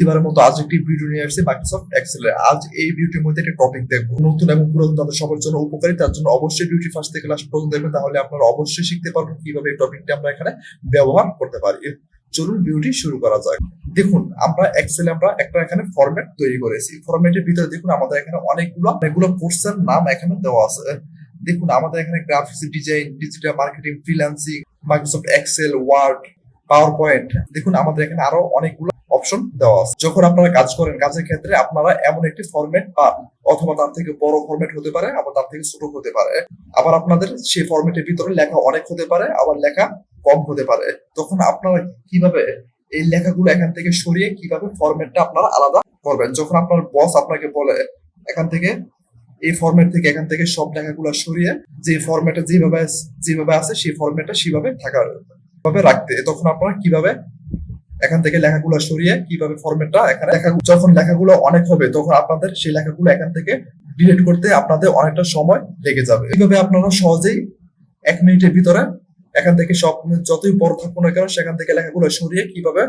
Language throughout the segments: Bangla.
এবারের মতো আজ একটি ভিডিও নিয়ে আসছে মাইক্রোসফট এক্সেল এর। আজ এই ভিডিওর মধ্যে একটা টপিক দেখবো, নতুন এবং পুরাতন তাদের সবার জন্য উপকারী। তার জন্য অবশ্যই ভিডিওটি ফার্স্ট থেকে লাস্ট পর্যন্ত দেখবেন, তাহলে আপনারা অবশ্যই শিখতে পারবেন কিভাবে এই টপিকটি আমরা এখানে ব্যবহার করতে পারি। চলুন ভিডিওটি শুরু করা যাক। দেখুন, আমরা এক্সেলে একটা এখানে ফরম্যাট তৈরি করেছি। ফরম্যাটের ভিতরে দেখুন আমাদের এখানে অনেকগুলো কোর্সের নাম এখানে দেওয়া আছে। দেখুন আমাদের এখানে graphics design, digital marketing, freelancing, Microsoft Excel, Word, PowerPoint. দেখুন আমাদের এখানে আরো অনেকগুলো অপশন দেওয়া আছে। যখন আপনারা কাজ করেন, কাজের ক্ষেত্রে আপনারা এমন একটি ফরম্যাট পান, অথবা তার থেকে বড় ফরম্যাট হতে পারে, আবার তার থেকে ছোট হতে পারে। আবার আপনাদের সেই ফরম্যাটের ভিতরে লেখা অনেক হতে পারে, আবার লেখা কম হতে পারে। তখন আপনারা কিভাবে এই লেখাগুলো এখান থেকে সরিয়ে কিভাবে ফরম্যাটটা আপনারা আলাদা করবেন। যখন আপনার বস আপনাকে বলে এখান থেকে এই ফরম্যাট থেকে এখান থেকে সব লেখাগুলো সরিয়ে যে ফরম্যাটে যেভাবে আছে সেই ফরম্যাটটা সেভাবে রাখতে, তখন আপনারা কিভাবে এখান থেকে লেখাগুলো সরিয়ে কিভাবে ফরম্যাটটা এখানে যখন লেখাগুলো অনেক হবে, তখন আপনাদের সেই লেখাগুলো এখান থেকে ডিলিট করতে আপনাদের অনেকটা সময় লেগে যাবে। এইভাবে আপনারা সহজেই 1 মিনিটের ভিতরে এখান থেকে সব যতই বড় থাকুক না কেন সেখান থেকে লেখাগুলো সরিয়ে কিভাবে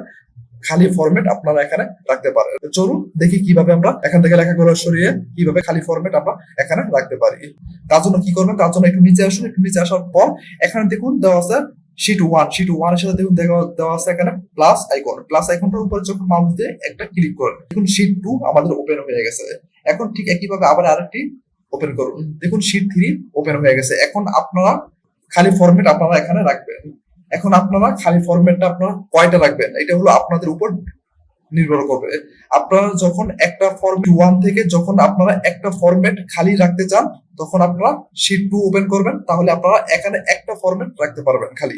খালি ফরম্যাট আপনারা এখানে রাখতে পারেন। চলুন দেখি কিভাবে আমরা এখান থেকে লেখাগুলো সরিয়ে কিভাবে খালি ফরম্যাট আমরা এখানে রাখতে পারি। তার জন্য কি করবেন, তার জন্য একটু নিচে আসুন। একটু নিচে আসার পর এখানে দেখুন দেওয়া আছে শীট 1। শীট 1 এর সাথে দেখুন দেওয়া আছে এখানে প্লাস আইকন। প্লাস আইকনটার উপর যখন মাউস দিয়ে একটা ক্লিক করেন, দেখুন শীট 2 আমাদের ওপেন হয়ে গেছে। এখন ঠিক একইভাবে আবার আরেকটি ওপেন করুন, দেখুন শীট 3 ওপেন হয়ে গেছে। এখন আপনারা খালি ফরম্যাট আপনারা এখানে রাখবেন। এখন আপনারা খালি ফরম্যাটটা আপনারা কয়টা রাখবেন, এটা হলো আপনাদের উপর নির্ভর করবে। আপনারা যখন একটা ফরম্যাট 1 থেকে যখন আপনারা একটা ফরম্যাট খালি রাখতে চান, তখন আপনারা শীট 2 ওপেন করবেন, তাহলে আপনারা এখানে একটা ফরম্যাট রাখতে পারবেন খালি।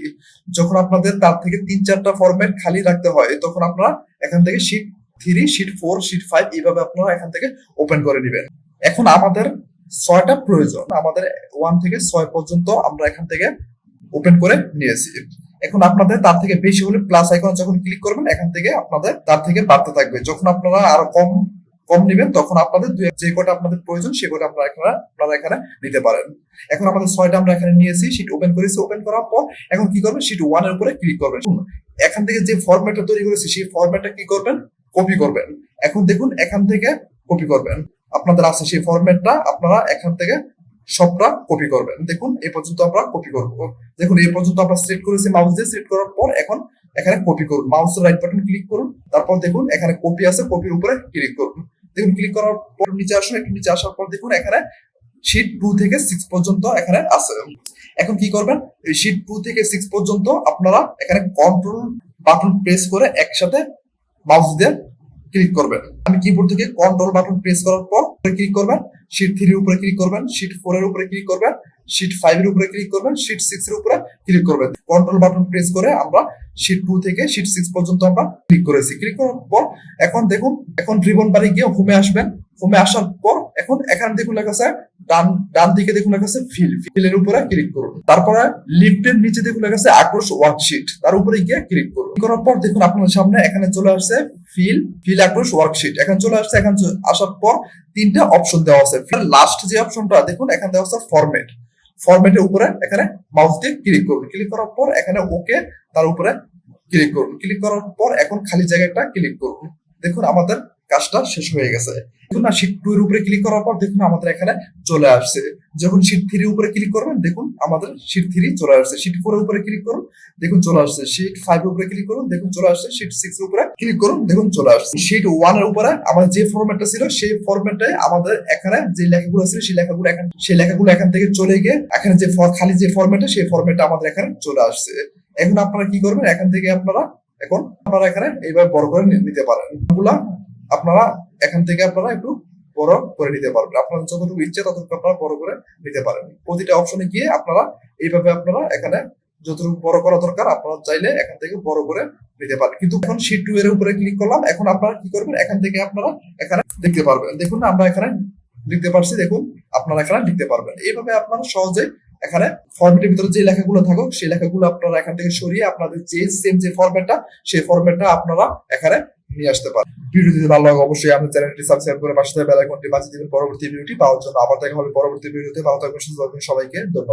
যখন আপনাদের তার থেকে 3-4টা ফরম্যাট খালি রাখতে হয়, তখন আপনারা এখান থেকে শীট 3, শীট 4, শীট 5 এইভাবে আপনারা এখান থেকে ওপেন করে নেবেন। এখন আমাদের 6টা প্রয়োজন, আমাদের 1 থেকে 6 পর্যন্ত আমরা এখান থেকে ওপেন করে নিয়েছি। এখন আপনাদের তার থেকে বেশি হলে প্লাস আইকন যখন ক্লিক করবেন, এখান থেকে আপনাদের তার থেকে বাড়তে থাকবে। যখন আপনারা আরো কম নেবেন, তখন আপনাদের যে কটা আপনাদের প্রয়োজন সে কটা আপনারা এখানে নিতে পারেন। এখন আমাদের 6টা আমরা এখানে নিয়েছি, শীট ওপেন করেছি। ওপেন করার পর এখন কি করবেন, শীট 1 এর উপরে ক্লিক করবেন। এখান থেকে যে ফরম্যাটটা তৈরি করেছি সেই ফরম্যাটটা কি করবেন, কপি করবেন। এখন দেখুন এখান থেকে কপি করবেন, আপনাদের আছে সেই ফরম্যাটটা আপনারা এখান থেকে সবটা কপি করবেন। দেখুন এই পর্যন্ত আমরা কপি করব। দেখুন এই পর্যন্ত আমরা সিলেক্ট করেছি, মাউস দিয়ে সিলেক্ট করার পর এখন এখানে কপি করুন। মাউসের রাইট বাটন ক্লিক করুন, তারপর দেখুন এখানে কপি আছে, কপির উপরে ক্লিক করুন। দেখুন ক্লিক করার পর নিচে আসুন। একটু নিচে আসার পর দেখুন এখানে শীট 2 থেকে 6 পর্যন্ত এখানে আছে। এখন কি করবেন, এই শীট 2 থেকে 6 পর্যন্ত আপনারা এখানে কন্ট্রোল বাটন প্রেস করে একসাথে মাউস দিয়ে ক্লিক করবেন। আমি কিবোর্ড থেকে কন্ট্রোল বাটন প্রেস করার পর ক্লিক করবেন, শীট 3 এর উপরে ক্লিক করবেন, শীট 4 এর উপরে ক্লিক করবেন, শীট 5 এর উপরে ক্লিক করবেন, শীট 6 এর উপরে ক্লিক করবেন। কন্ট্রোল বাটন প্রেস করে আমরা শীট 2 থেকে শীট 6 পর্যন্ত আমরা ক্লিক করেছি। ক্লিক করার পর এখন দেখুন, এখন রিবন বারে গিয়ে হোমে আসবেন। হোমে আসার পর এখন এখানে দেখুন লেখা আছে ডান দিকে দেখুন লেখা আছে ফিলের উপরে ক্লিক করুন। তারপরে লিফটের নিচে দেখুন লেখা আছে আক্রোশ ওয়ার্কশিট, তার উপরে গিয়ে ক্লিক করুন। করার পর দেখুন আপনার সামনে এখানে চলে আসছে ফিল আক্রোশ ওয়ার্কশিট। এখানে চলে আসছে। এখানে আসার পর 3টা অপশন দেওয়া আছে। লাস্ট যে অপশনটা দেখুন এখানে দেওয়া আছে ফরম্যাটের উপরে এখানে মাউস দিয়ে ক্লিক করুন। ক্লিক করার পর এখানে ওকে, তার উপরে ক্লিক করুন। ক্লিক করার পর এখন খালি জায়গাটা ক্লিক করুন। দেখুন আমাদের কাজটা শেষ হয়ে গেছে। দেখুন না, শীট 2 এর উপরে ক্লিক করার পর দেখুন আমাদের এখানে চলে আসছে। যখন শীট 3 এর উপরে ক্লিক করবেন, দেখুন আমাদের শীট 3 চলে আসছে। শীট 4 এর উপরে ক্লিক করুন, দেখুন চলে আসছে। শীট 5 এর উপরে ক্লিক করুন, দেখুন চলে আসছে। শীট 6 এর উপরে ক্লিক করুন, দেখুন চলে আসছে। শীট 1 এর উপরে আমাদের যে ফরম্যাটটা ছিল সেই ফরম্যাটে আমাদের এখানে যে লেখাগুলো ছিল সেই লেখাগুলো এখান থেকে চলে গিয়ে এখানে যে খালি যে ফরম্যাটটা সেই ফরম্যাটটা আমাদের এখানে চলে আসছে। এখন আপনারা কি করবেন, এখান থেকে আপনারা এখানে এইভাবে বড় করে নিতে পারেন। আপনারা এখান থেকে আপনারা একটু বড় করে নিতে পারবেন। আপনার যতটুকু ইচ্ছে ততটুকু আপনারা বড় করে নিতে পারেন। প্রতিটা অপশনে গিয়ে আপনারা এইভাবে আপনারা এখানে যতটুকু বড় করা দরকার আপনারা চাইলে এখান থেকে বড় করে নিতে পারেন। কিন্তু এখন শীট 2 এর উপরে ক্লিক করলাম। এখন আপনারা কি করবেন, এখান থেকে আপনারা এখানে দেখতে পারবেন। দেখুন আমরা এখানে লিখতে পারছি, দেখুন আপনারা এখানে লিখতে পারবেন। এইভাবে আপনারা সহজে এখানে ফরম্যাটের ভিতরে যে লেখাগুলো থাকুক সেই লেখাগুলো আপনারা এখান থেকে সরিয়ে আপনাদের যে সেম যে ফরম্যাটটা সেই ফরম্যাটটা আপনারা এখানে নিয়ে আসতে পারেন। ভিডিও যদি ভালো লাগে অবশ্যই আমাদের চ্যানেলটি সাবস্ক্রাইব করে পাশে বেল আইকনটি বাজিয়ে দিবেন পরবর্তী ভিডিওটি পাওয়ার জন্য। আবার দেখা হবে পরবর্তী ভিডিওতে। ভালো থাকবেন, সুস্থ থাকবেন, সবাইকে ধন্যবাদ।